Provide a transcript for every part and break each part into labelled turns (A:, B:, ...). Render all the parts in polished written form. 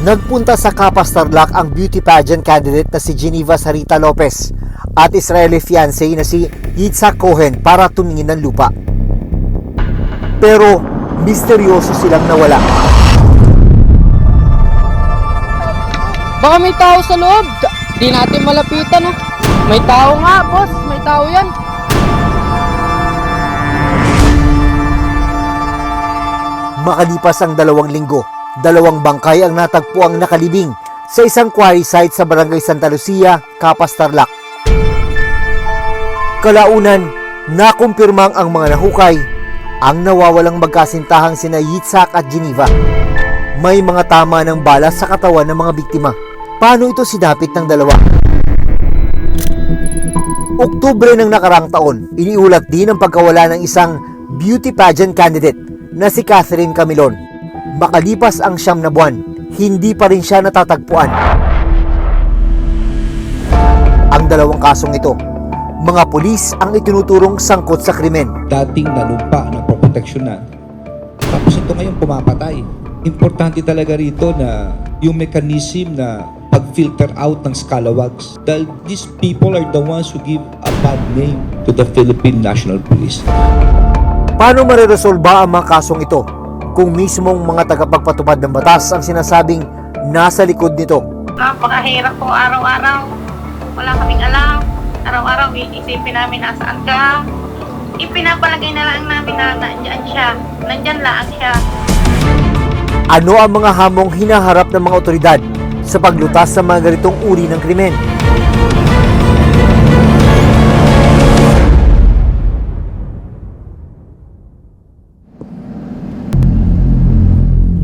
A: Nagpunta sa Kapas Tarlac ang beauty pageant candidate na si Geneva Sarita Lopez at Israeli fiancé na si Yitzhak Cohen para tumingin ng lupa. Pero misteryoso silang nawala.
B: Baka may tao sa loob. Di natin malapitan. May tao nga, boss. May tao yan.
A: Makalipas ang 2 linggo, 2 bangkay ang natagpuang nakalibing sa isang quarry site sa Barangay Santa Lucia, Kapas Tarlac. Kalaunan, nakumpirmang ang mga nahukay ang nawawalang magkasintahang sina Yitzhak at Geneva. May mga tama ng bala sa katawan ng mga biktima. Paano ito sinapit ng dalawa? Oktubre ng nakarang taon, iniulat din ang pagkawala ng isang beauty pageant candidate na si Catherine Camilon. Makalipas ang 9 na buwan, hindi pa rin siya natatagpuan. Ang 2 kasong ito, mga pulis ang itinuturong sangkot sa krimen.
C: Dating nanumpa na proteksyonan, tapos ito ngayon pumapatay. Importante talaga rito na yung mechanism na pag-filter out ng scalawags, dahil these people are the ones who give a bad name to the Philippine National Police.
A: Paano mareresolba ang mga kasong ito kung mismong mga tagapagpatupad ng batas ang sinasabing nasa likod nito?
D: Napakahirap po araw-araw. Wala kaming alam. Araw-araw iisipin namin nasaan ka. Ipinapalagay na lang namin na nandyan siya. Nandyan lang siya.
A: Ano ang mga hamong hinaharap ng mga otoridad sa paglutas sa mga ganitong uri ng krimen?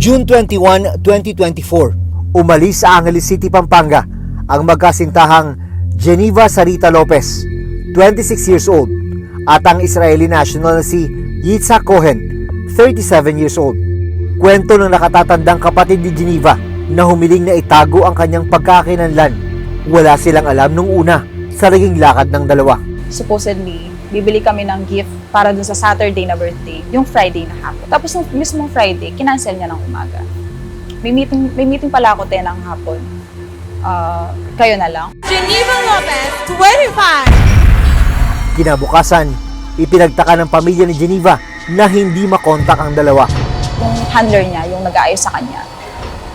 A: June 21, 2024, umalis sa Angeles City, Pampanga ang magkasintahang Geneva Sarita Lopez, 26 years old, at ang Israeli national na si Yitzhak Cohen, 37 years old. Kwento ng nakatatandang kapatid ni Geneva na humiling na itago ang kanyang pagkakinanlan. Wala silang alam nung una sa naging lakad ng dalawa.
E: Supposedly, bibili kami ng gift para dun sa Saturday na birthday, yung Friday na hapon. Tapos nung mismong Friday, kinancel niya ng umaga. May meeting pala ako 10 ng hapon. Kayo na lang.
F: Geneva Lopez, 25!
A: Kinabukasan, ipinagtaka ng pamilya ni Geneva na hindi makontak ang dalawa.
E: Yung handler niya, yung nag-aayos sa kanya,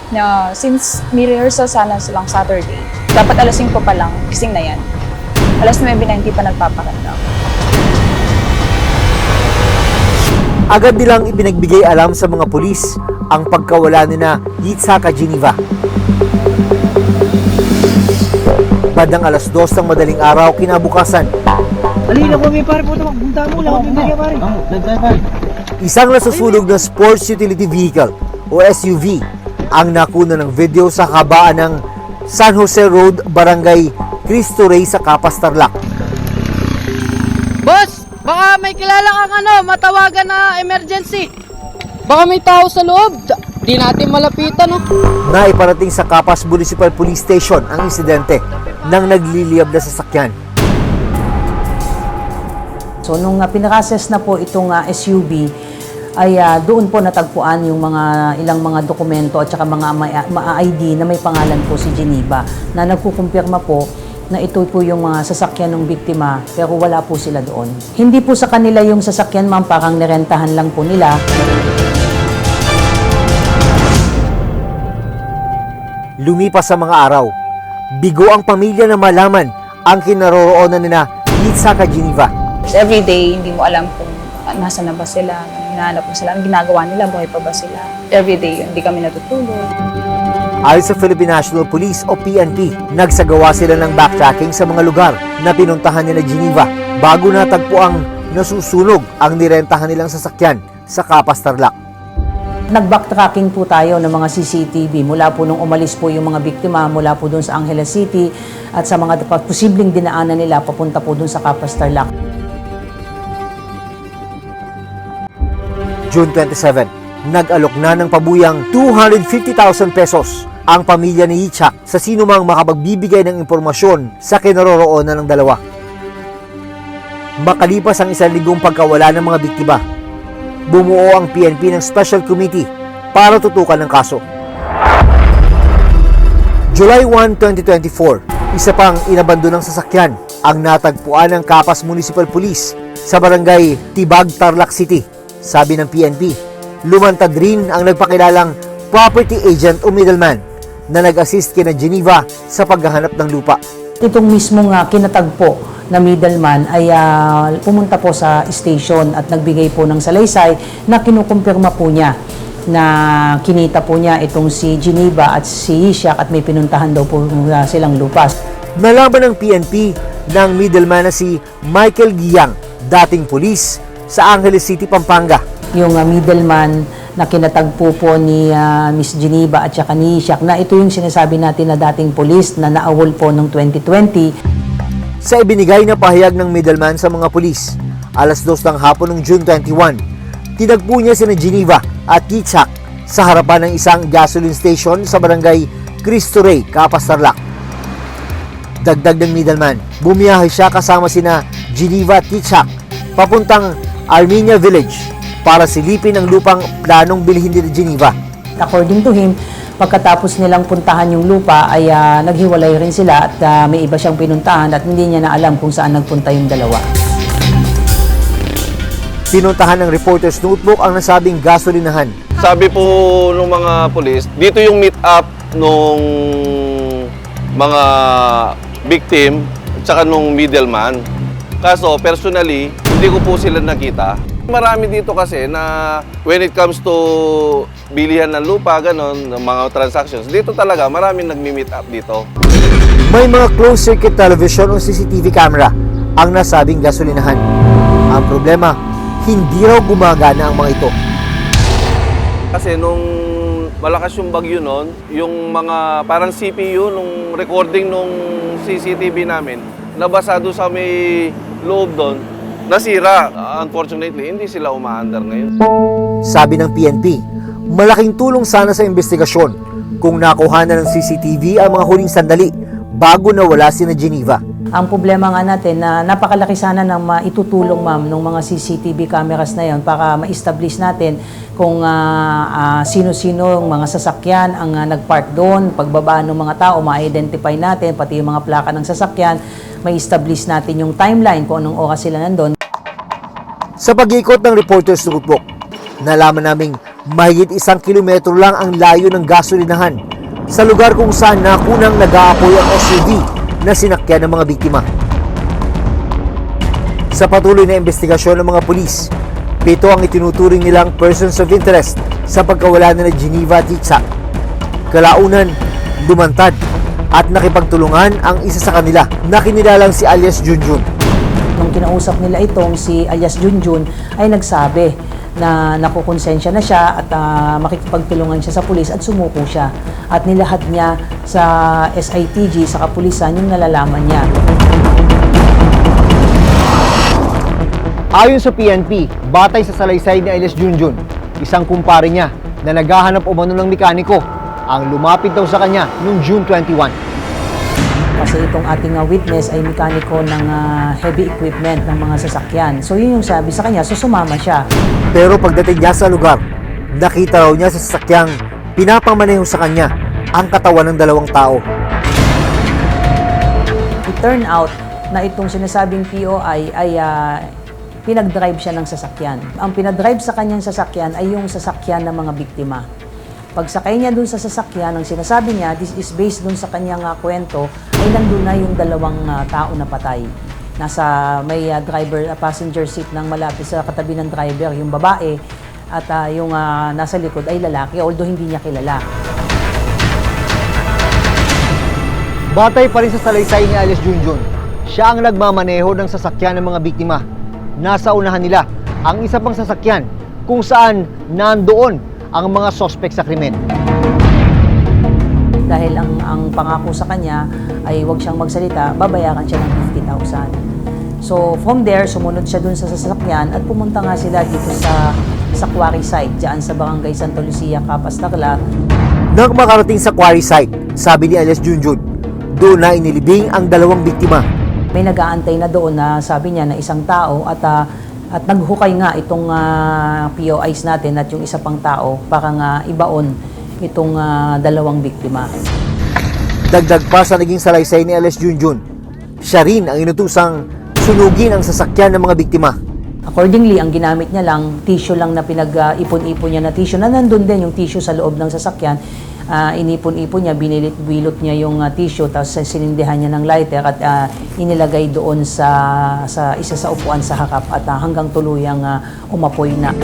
E: na since may rehearsal sana silang Saturday, dapat alas 5 pa lang, gising na yan. Alas 9 na hindi pa nagpapakanda.
A: Agad nilang ipinagbigay alam sa mga pulis ang pagkawala ni na Yitzhak at Geneva. Bandang alas 2 ng madaling araw kinabukasan,
G: Alina po, may pare po ito. Punta mo lang. Pare.
A: isang nasusunog na sports utility vehicle o SUV ang nakuna ng video sa kabaan ng San Jose Road, Barangay Cristo Rey sa Kapas Tarlac.
B: Boss, baka may kilala kang matawagan na emergency. Baka may tao sa loob. Di natin malapitan.
A: Naiparating sa Kapas Municipal Police Station ang insidente ng nagliliyab na sasakyan.
G: So, nung pinaka-assess na po itong SUV, ay doon po natagpuan yung ilang mga dokumento at saka mga ID na may pangalan po si Geneva na nagkukumpirma po na ito po yung mga sasakyan ng biktima pero wala po sila doon. Hindi po sa kanila yung sasakyan, ma'am, parang nirentahan lang po nila.
A: Lumipas sa mga araw, bigo ang pamilya na malaman ang kinaroroonan ni na Yitzhak at Geneva.
E: Every day, hindi mo alam kung nasa na ba sila, hinahanap mo sila, ang ginagawa nila, buhay pa ba sila. Every day, hindi kami natutulog.
A: Ayon sa Philippine National Police o PNP, nagsagawa sila ng backtracking sa mga lugar na pinuntahan ni na Geneva bago natagpo ang nasusunog ang nirentahan nilang sasakyan sa Kapas Tarlac.
G: Nag-backtracking po tayo ng mga CCTV mula po nung umalis po yung mga biktima mula po doon sa Angeles City at sa mga posibleng dinaanan nila papunta po doon sa Kapas Tarlac.
A: June 27, nag-alok na ng pabuyang 250,000 pesos ang pamilya ni Yitzhak sa sinumang makapagbibigay ng impormasyon sa kinaroroonan ng dalawa. Makalipas ang 1 linggong pagkawala ng mga biktima, bumuo ang PNP ng Special Committee para tutukan ng kaso. July 1, 2024, isa pang inabandonang sasakyan ang natagpuan ng Capas Municipal Police sa barangay Tibag, Tarlac City. Sabi ng PNP, lumantad rin ang nagpakilalang property agent o middleman na nag-assist kina Geneva sa paghahanap ng lupa.
G: Itong mismong kinatagpo na middleman ay pumunta po sa station at nagbigay po ng salaysay na kinukumpirma po niya na kinita po niya itong si Geneva at si Ishak at may pinuntahan daw po silang lupa.
A: Nalaman ng PNP ng middleman na si Michael Giyang, dating pulis sa Angeles City, Pampanga.
G: Yung middleman na kinatagpo po ni Miss Geneva at saka ni Ishak na ito yung sinasabi natin na dating pulis na naawol po noong 2020.
A: Sa ibinigay na pahayag ng middleman sa mga pulis, alas 2 ng hapon ng June 21, tinagpo niya sina Geneva at Ishak sa harapan ng isang gasoline station sa barangay Cristo Rey, Capas, Tarlac. Dagdag ng middleman, bumiyahe siya kasama sina Geneva at Ishak papuntang Armenia Village para silipin ang lupang planong bilhin ni Geneva.
G: According to him, pagkatapos nilang puntahan yung lupa ay naghiwalay rin sila at may iba siyang pinuntahan at hindi niya na alam kung saan nagpunta yung dalawa.
A: Pinuntahan ng Reporter's Notebook ang nasabing gasolinahan.
H: Sabi po ng mga polis, dito yung meet up nung mga victim at saka nung middleman. Kaso personally, hindi ko po sila nakita. Marami dito kasi na when it comes to bilihan ng lupa, ganon, ng mga transactions, dito talaga maraming nagmi-meet up dito.
A: May mga closed-circuit television o CCTV camera ang nasabing gasolinahan. Ang problema, hindi raw gumagana ang mga ito.
H: Kasi nung malakas yung bagyo nun, yung mga parang CPU, nung recording nung CCTV namin, nabasa doon sa may loob doon, nasira. Unfortunately, hindi sila umaandar ngayon.
A: Sabi ng PNP, malaking tulong sana sa investigasyon kung nakuha na ng CCTV ang mga huling sandali bago nawala sina Geneva.
G: Ang problema nga natin na napakalaki sana ng maitutulong ma'am ng mga CCTV cameras na yon para ma-establish natin kung sino-sino ang mga sasakyan ang nagpark doon, pagbaba ng mga tao, ma-identify natin, pati yung mga plaka ng sasakyan, ma-establish natin yung timeline kung anong oras sila nandun.
A: Sa pag-ikot ng Reporter's Notebook, nalaman naming mahigit 1 kilometro lang ang layo ng gasolinahan sa lugar kung saan nakunang nag-aapoy ang SUV na sinakyan ng mga biktima. Sa patuloy na investigasyon ng mga pulis, 7 ang itinuturing nilang persons of interest sa pagkawala nila Geneva at Ishak. Kalaunan, lumantad at nakipagtulungan ang isa sa kanila na kinilalang si alias Junjun.
G: Nung kinausap nila itong si alias Junjun ay nagsabi na nakukonsensya na siya at makikipagtulungan siya sa pulis at sumuko siya. At nilahad niya sa SITG, sa kapulisan, yung nalalaman niya.
A: Ayon sa PNP, batay sa salaysay ni alias Junjun, isang kumpare niya na naghahanap umano ng mekaniko ang lumapit daw sa kanya noong June 21.
G: Kasi itong ating witness ay mekaniko ng heavy equipment ng mga sasakyan. So yun yung sabi sa kanya, so sumama siya.
A: Pero pagdating niya sa lugar, nakita raw niya sa sasakyang pinapamaneho sa kanya ang katawan ng 2 tao.
G: It turned out na itong sinasabing POI ay pinag-drive siya ng sasakyan. Ang pinag-drive sa kanyang sasakyan ay yung sasakyan ng mga biktima. Pagsakay niya dun sa sasakyan, ang sinasabi niya, this is based dun sa kanyang kwento, ay nandun na yung 2 tao na patay. Nasa may passenger seat ng malapit sa katabi ng driver, yung babae, at yung nasa likod ay lalaki, although hindi niya kilala.
A: Batay pa rin sa salaysay ni alias Junjun, siya ang nagmamaneho ng sasakyan ng mga biktima. Nasa unahan nila ang isa pang sasakyan kung saan nandoon ang mga sospek sa krimen.
G: Dahil ang pangako sa kanya ay huwag siyang magsalita, babayaran siya ng 50,000. So from there, sumunod siya dun sa sasakyan at pumunta nga sila dito sa quarry site, dyan sa barangay Santa Lucia, Capas, Tarlac.
A: Nang makarating sa quarry site, sabi ni alias Junjun, doon na inilibing ang 2 biktima.
G: May nag-aantay na doon na sabi niya na isang tao at At naghukay nga itong POIs natin at yung isa pang tao para nga ibaon itong dalawang biktima.
A: Dagdag pa sa naging salaysay ni Alice Junjun, siya rin ang inutusang sunugin ang sasakyan ng mga biktima.
G: Accordingly, ang ginamit niya lang, tissue lang na pinag-ipon-ipon niya na tissue, na nandun din yung tissue sa loob ng sasakyan. Inipon-ipon niya, binilit-bilot niya yung tissue, tapos sinindihan niya ng lighter at inilagay doon sa isa sa upuan sa harap at hanggang tuluyang umapoy na.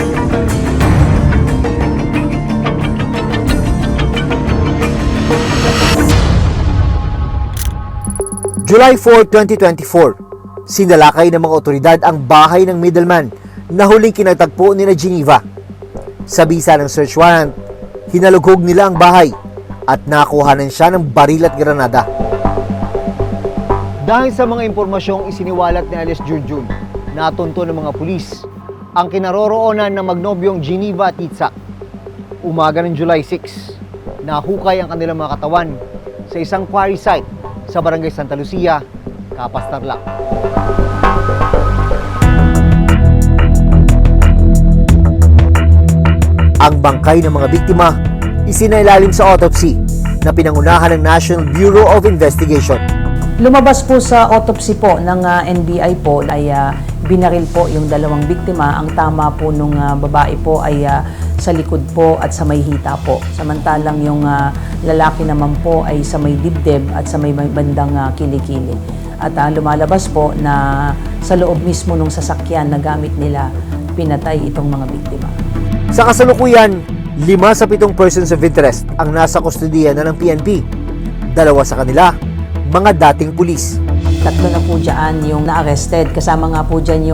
A: July 4, 2024, sinalakay ng mga otoridad ang bahay ng middleman na huling kinatagpo ni na Geneva. Sa bisa ng search warrant, hinalughog nila ang bahay at nakuhanan siya ng baril at granada. Dahil sa mga impormasyong isiniwalat ni Alice Junjun, natunto ng mga pulis ang kinaroroonan ng magnobyong Geneva at Itzhak. Umaga ng July 6, nahukay ang kanilang mga katawan sa isang quarry site sa Barangay Santa Lucia, Capas, Tarlac. Ang bangkay ng mga biktima isinailalim sa autopsy na pinangunahan ng National Bureau of Investigation.
G: Lumabas po sa autopsy po ng NBI po ay binaril po yung dalawang biktima. Ang tama po nung babae po ay sa likod po at sa may hita po. Samantalang yung lalaki naman po ay sa may dibdib at sa may bandang kilikili. At lumalabas po na sa loob mismo ng sasakyan na gamit nila, pinatay itong mga biktima.
A: Sa kasalukuyan, 5 sa 7 persons of interest ang nasa kustodiya na ng PNP. 2 sa kanila, mga dating pulis.
G: 3 na po dyan yung na-arrested. Kasama nga po dyan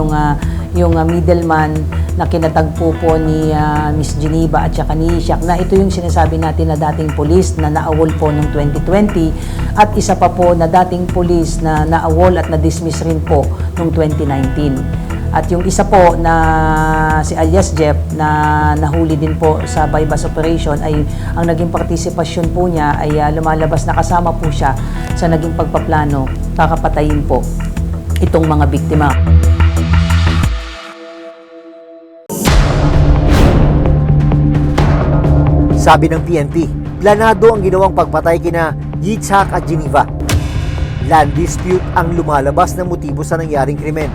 G: yung middleman na kinatagpo po ni Miss Geneva at saka ni Ishak, na ito yung sinasabi natin na dating pulis na naawol po noong 2020 at isa pa po na dating pulis na naawol at na-dismiss rin po noong 2019. At yung isa po na si alias Jeff na nahuli din po sa bypass operation ay ang naging partisipasyon po niya ay lumalabas na kasama po siya sa naging pagpaplano kakapatayin po itong mga biktima.
A: Sabi ng PNP, planado ang ginawang pagpatay kina Itzhak at Geneva. Land dispute ang lumalabas na motibo sa nangyaring krimen.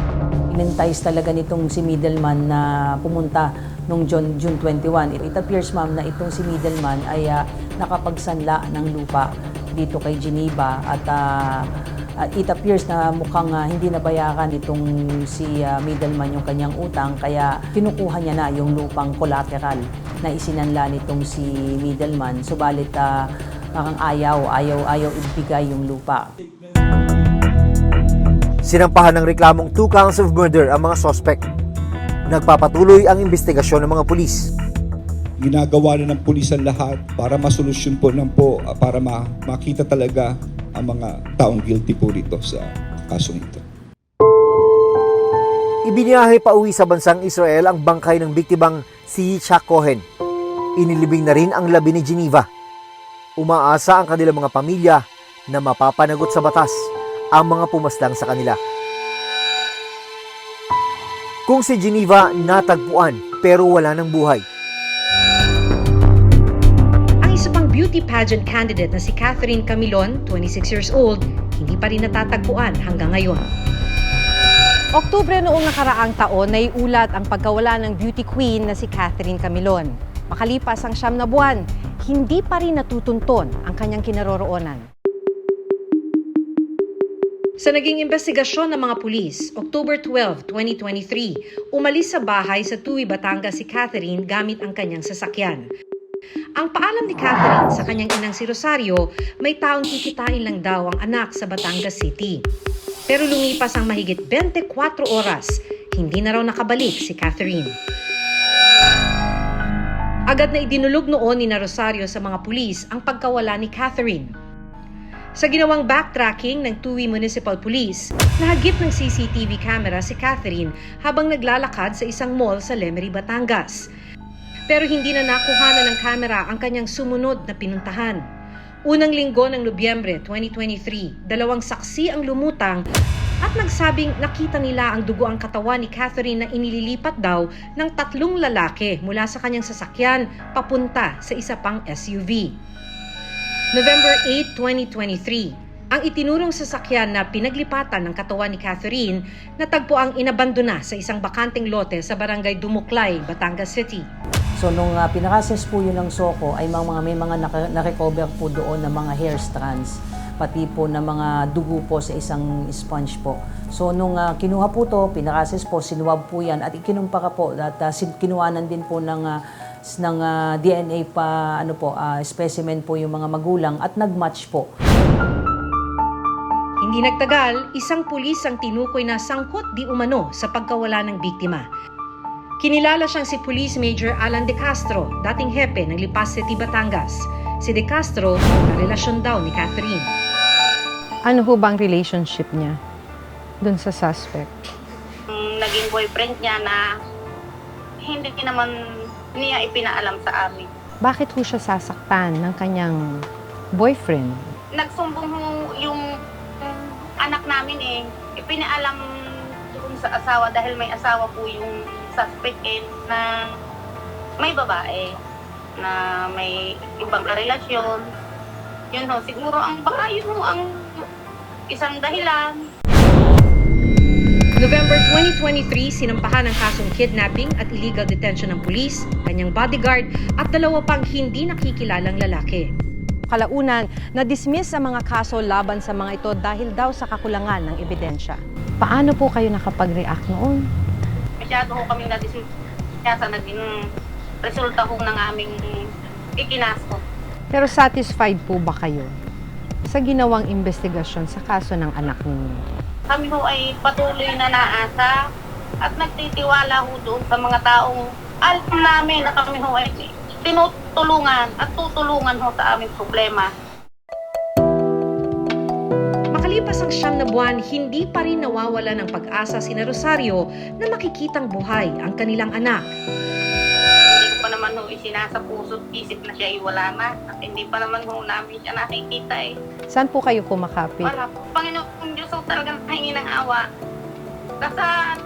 G: Inentice talaga nitong si middleman na pumunta noong June 21. It appears, ma'am, na itong si middleman ay nakapagsanla ng lupa dito kay Geneva at it appears na mukhang hindi nabayaran itong si middleman yung kanyang utang, kaya kinukuha niya na yung lupang collateral na isinanla nitong si middleman. Subalit parang ayaw ibigay yung lupa.
A: Sinampahan ng reklamong 2 counts of murder ang mga suspect. Nagpapatuloy ang investigasyon ng mga pulis.
C: Ginagawa na ng pulis ang lahat para masolusyon po para makita talaga ang mga taong guilty po rito sa kasong ito.
A: Ibiniyahe pa uwi sa bansang Israel ang bangkay ng biktimang si Yitzhak Cohen. Inilibing na rin ang labi ni Geneva. Umaasa ang kanilang mga pamilya na mapapanagot sa batas ang mga pumaslang sa kanila. Kung si Geneva natagpuan pero wala ng buhay.
I: Ang isa pang beauty pageant candidate na si Catherine Camilon, 26 years old, hindi pa rin natatagpuan hanggang ngayon.
F: Oktubre noong nakaraang taon, naiulat ang pagkawala ng beauty queen na si Catherine Camilon. Makalipas ang 9 na buwan, hindi pa rin natutunton ang kanyang kinaroroonan.
I: Sa naging investigasyon ng mga pulis, October 12, 2023, umalis sa bahay sa Tuwi, Batangas si Catherine gamit ang kanyang sasakyan. Ang paalam ni Catherine sa kanyang inang si Rosario, may taong kikitain lang daw ang anak sa Batangas City. Pero lumipas ang mahigit 24 oras, hindi na raw nakabalik si Catherine. Agad na idinulog noon ni Rosario sa mga pulis ang pagkawala ni Catherine. Sa ginawang backtracking ng Tuwi Municipal Police, nahagip ng CCTV camera si Catherine habang naglalakad sa isang mall sa Lemery, Batangas. Pero hindi na nakuhanan ng camera ang kanyang sumunod na pinuntahan. Unang linggo ng Nobyembre 2023, 2 saksi ang lumutang at nagsabing nakita nila ang dugo ang katawan ni Catherine na inililipat daw ng 3 lalaki mula sa kanyang sasakyan papunta sa isa pang SUV. November 8, 2023, ang itinurong sasakyan na pinaglipatan ng katawan ni Catherine natagpo ang inabandona sa isang bakanteng lote sa barangay Dumuklay, Batangas City.
G: So nung pinakases po yun ng SOCO ay may mga na-recover po doon na mga hair strands, pati po na mga dugo po sa isang sponge po. So nung kinuha po to, pinakases po, sinuwab po yan at ikinumpara po at kinuhanan din po ng DNA pa specimen po yung mga magulang at nagmatch po.
I: Hindi nagtagal, isang pulis ang tinukoy na sangkot di umano sa pagkawala ng biktima. Kinilala siyang si Police Major Alan De Castro, dating hepe ng Lipas City, Batangas. Si De Castro, karelasyon daw ni Catherine.
F: Ano ho bang relationship niya dun sa suspect?
D: Naging boyfriend niya na hindi naman niya ipinaalam sa amin.
F: Bakit ho siya sasaktan ng kanyang boyfriend?
D: Nagsumbong yung anak namin ipinaalam doon sa asawa dahil may asawa po yung suspect na may babae na may ibang relasyon. Yun ho, siguro baka yun ho ang isang dahilan.
I: November 2023, sinampahan ng kasong kidnapping at illegal detention ng pulis, kanyang bodyguard at 2 pang hindi nakikilalang lalaki.
F: Kalaunan, na-dismiss ang mga kaso laban sa mga ito dahil daw sa kakulangan ng ebidensya. Paano po kayo nakapag-react noon?
D: Masyado ho kaming na-dismiss sa naging resulta ho ng aming ikinaso.
F: Pero satisfied po ba kayo sa ginawang investigasyon sa kaso ng anak ninyo?
D: Kami ho ay patuloy na naasa at nagtitiwala ho doon sa mga taong alam namin na kami ho ay tinutulungan at tutulungan ho sa aming problema.
I: Makalipas ang 9 na buwan, hindi pa rin nawawala ng pag-asa sina Rosario na makikitang buhay ang kanilang anak.
D: Hindi ko pa naman ho isinasa puso't isip na siya iwala na at hindi pa naman ho namin siya nakikita
F: Saan po kayo kumakapit?
D: Wala po. Panginoon Diyos ho talagang nahingi ng awa. Dasal,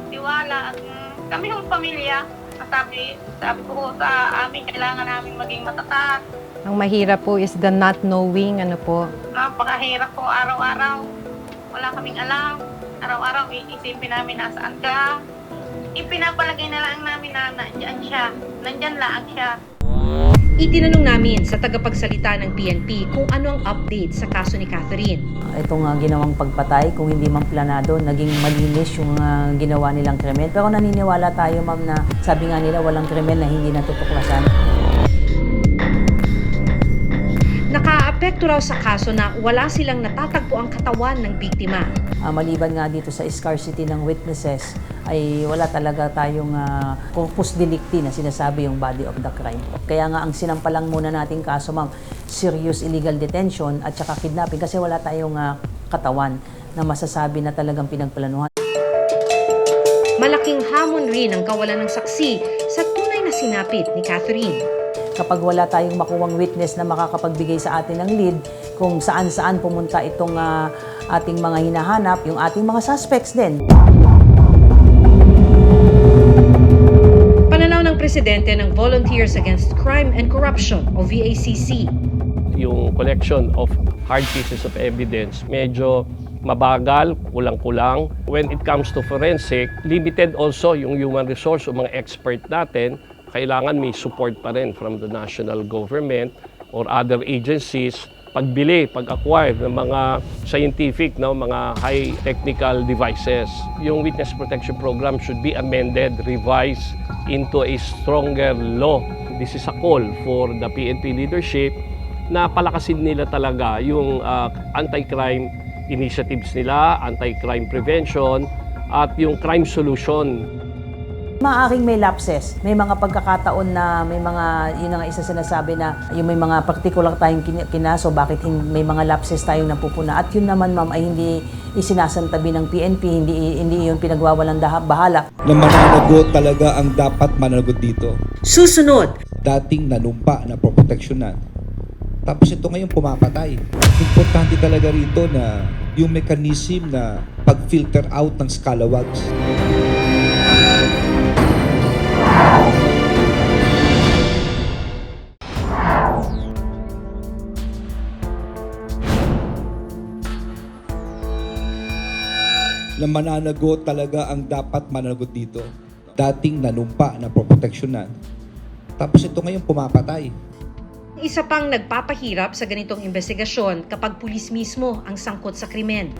D: tiwala at kami hong pamilya. Sabi ko ho sa amin, kailangan namin maging matatag.
F: Ang mahirap po is the not knowing,
D: Napakahirap po araw-araw. Wala kaming alam. Araw-araw iisipin namin nasaan ka. Ipinapalagay na lang namin na nandyan siya. Nandyan lang siya.
I: Itinanong namin sa tagapagsalita ng PNP kung ano ang update sa kaso ni Catherine.
G: Itong ginawang pagpatay, kung hindi man planado, naging malinis yung ginawa nilang krimen. Pero naniniwala tayo, ma'am, na sabi nga nila walang krimen na hindi natutuklasan.
I: Nakaapekto raw sa kaso na wala silang natatagpo ang katawan ng biktima.
G: Maliban nga dito sa scarcity ng witnesses, ay wala talaga tayong corpus delicti na sinasabi yung body of the crime. Kaya nga ang sinampalang muna nating kaso, ma'am, serious illegal detention at saka kidnapping kasi wala tayong katawan na masasabi na talagang pinagplanuhan.
I: Malaking hamon rin ang kawalan ng saksi sa tunay na sinapit ni Catherine.
G: Kapag wala tayong makuwang witness na makakapagbigay sa atin ng lead kung saan-saan pumunta itong ating mga hinahanap, yung ating mga suspects din.
I: Pananaw ng presidente ng Volunteers Against Crime and Corruption o VACC.
J: Yung collection of hard pieces of evidence medyo mabagal, kulang-kulang. When it comes to forensic, limited also yung human resource o mga expert natin. Kailangan may support pa rin from the national government or other agencies. Pagbili, pag-acquire ng mga scientific, mga high technical devices. Yung witness protection program should be amended, revised into a stronger law. This is a call for the PNP leadership na palakasin nila talaga yung anti-crime initiatives nila, anti-crime prevention, at yung crime solution.
G: Maaaring may lapses. May mga pagkakataon na may mga, yun ang isa sinasabi na yung may mga particular tayong kinaso, bakit may mga lapses tayong napupuna. At yun naman, ma'am, ay hindi isinasantabi ng PNP, hindi yun pinagwawalang bahala.
C: Na mananagot talaga ang dapat mananagot dito.
I: Susunod,
C: Dating nanumpa na proteksyonan. Tapos ito ngayon pumapatay. Importante talaga rito na yung mechanism na pag-filter out ng scalawags. Na mananagot talaga ang dapat mananagot dito. Dating nanumpa na proteksyonan. Tapos ito ngayon pumapatay.
I: Isa pang nagpapahirap sa ganitong investigasyon kapag pulis mismo ang sangkot sa krimen.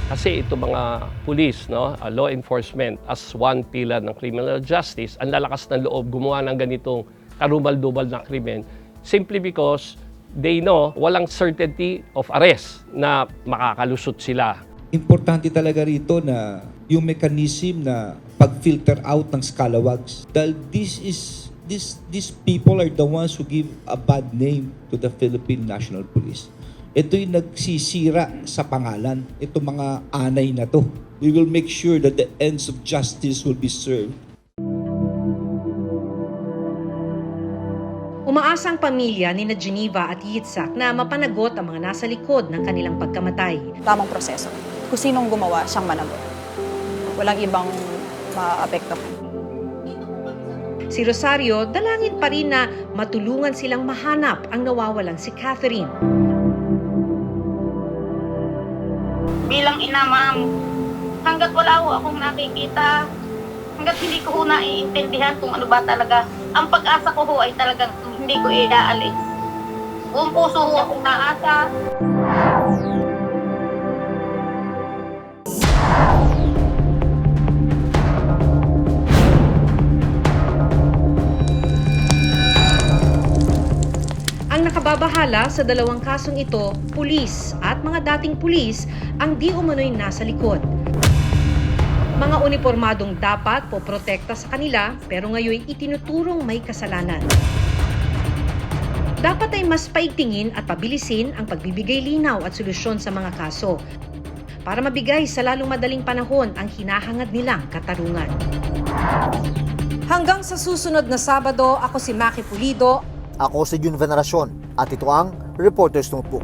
J: Kasi ito mga police, no, law enforcement as one pillar ng criminal justice, ang lalakas ng loob gumawa ng ganitong karumal-dumal na krimen simply because they know walang certainty of arrest na makakalusot sila.
C: Importante talaga rito na yung mechanism na pag-filter out ng scalawags. Dahil these people are the ones who give a bad name to the Philippine National Police. Ito yung nagsisira sa pangalan. Ito mga anay na to. We will make sure that the ends of justice will be served.
I: Umaasa ang pamilya ni Geneva at Yitzhak na mapanagot ang mga nasa likod ng kanilang pagkamatay.
E: Tamang proseso. Kung sinong gumawa, siyang managot. Walang ibang maapekto.
I: Si Rosario, dalangin pa rin na matulungan silang mahanap ang nawawalang si Catherine.
D: Bilang ina, ma'am, hanggat wala ho akong nakikita, hanggat hindi ko ho naiintindihan kung ano ba talaga, ang pag-asa ko ho ay talagang hindi ko iaalis. Buong puso ho akong naasa.
I: Ang nakababahala sa dalawang kasong ito, pulis at mga dating pulis ang di umano'y nasa likod. Mga uniformadong dapat poprotekta sa kanila pero ngayon itinuturong may kasalanan. Dapat ay mas paigtingin at pabilisin ang pagbibigay linaw at solusyon sa mga kaso para mabigay sa lalong madaling panahon ang hinahangad nilang katarungan. Hanggang sa susunod na Sabado, ako si Maki Pulido.
A: Ako si Jun Veneracion at ito ang Reporter's Notebook.